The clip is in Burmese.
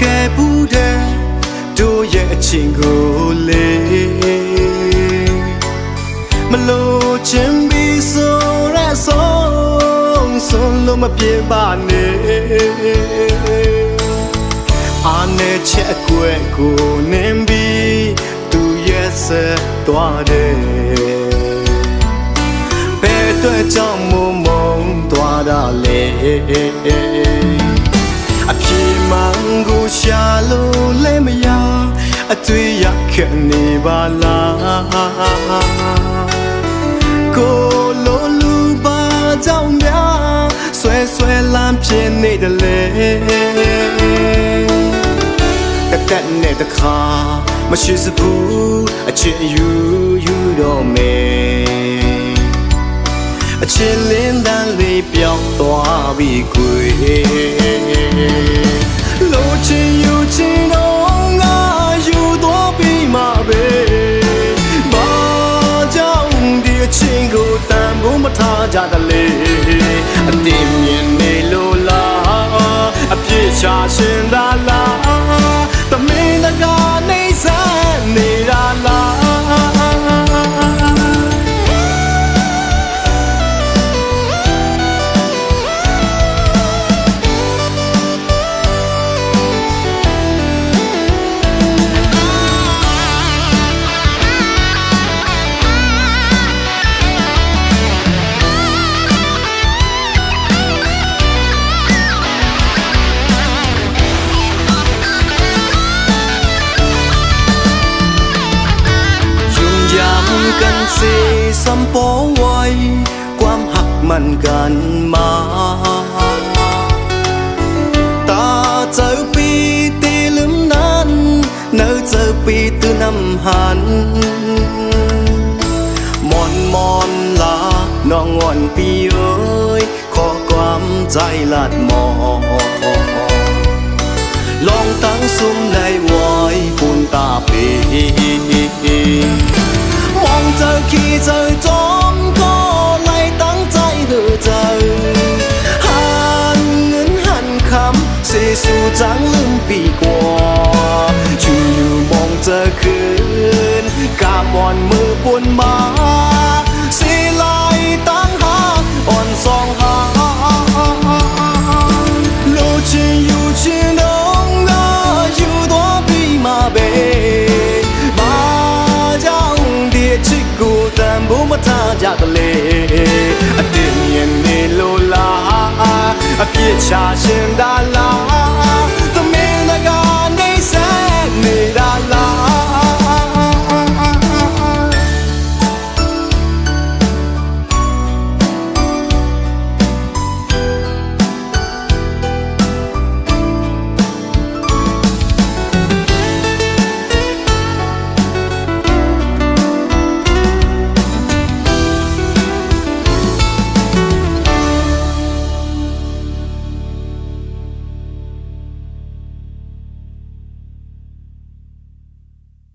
ခဲ့ဘူးတဲ့တို့ရဲ့အချင်းကိုလေမလို့ချင်းပြီးဆိုရဲဆုံးလို့မပြေပါနဲ့အာနဲ့ချက်အကွယ်ကိုနင်းပြီးသူရဲ့ဆက်သွားတယ်ဘယ်အတွက်ကြောင့်မုံသွားတာလဲအပြေမှန်ကိုရှာလို့လည်းမရအတွေ့ရခဲ့နေပါလားကိုလိုလူပါကြောင့်များဆွဲလမ်းဖြစ်နေတယ်လေတက်နဲ့တခါမရှိစဘူးအချစ်ယူတော့မယ်အချစ်လင်းတန်းလေးပြောင်းသွားပြီကွယ်လိုချင်ယူချင်တော့ငါယူသွားပြီးမှပဲဘာကြောင့်ဒီအချင်းကိုတန်ဖို့မထားကြတယ်လေအတင်းမြင်နေလို့လားအပြစ်ချရှင်တာလားတမင်းတကားနေစမ်းနေတာလားกันสิสัมปอไว้ความหักมันกันมาตาเจอปีตีลืมนั้นเนื้อเจอปีตือนำหันมอนลาน้องอ่อนปีเอ้ยขอความใจลาดมอลองตั้งซุ่มในวอยปูนตาปีมองเจอขี้เจอจอมก็ไล่ตั้งใจเธอเจอหันเงินหันคำเสียสู่จังลืมปีกว่าอยู่มองเจอคืนกาบอ่อนมือปวนมาเสียลายตั้งหาอ่อนสองหาโลชิอยู่ชิน้องก็อยู่ตัวปีมาเบဘူမထားကြတယ်လေအတင်းမြင်နေလို့လားအပြစ်ချရှင်တာ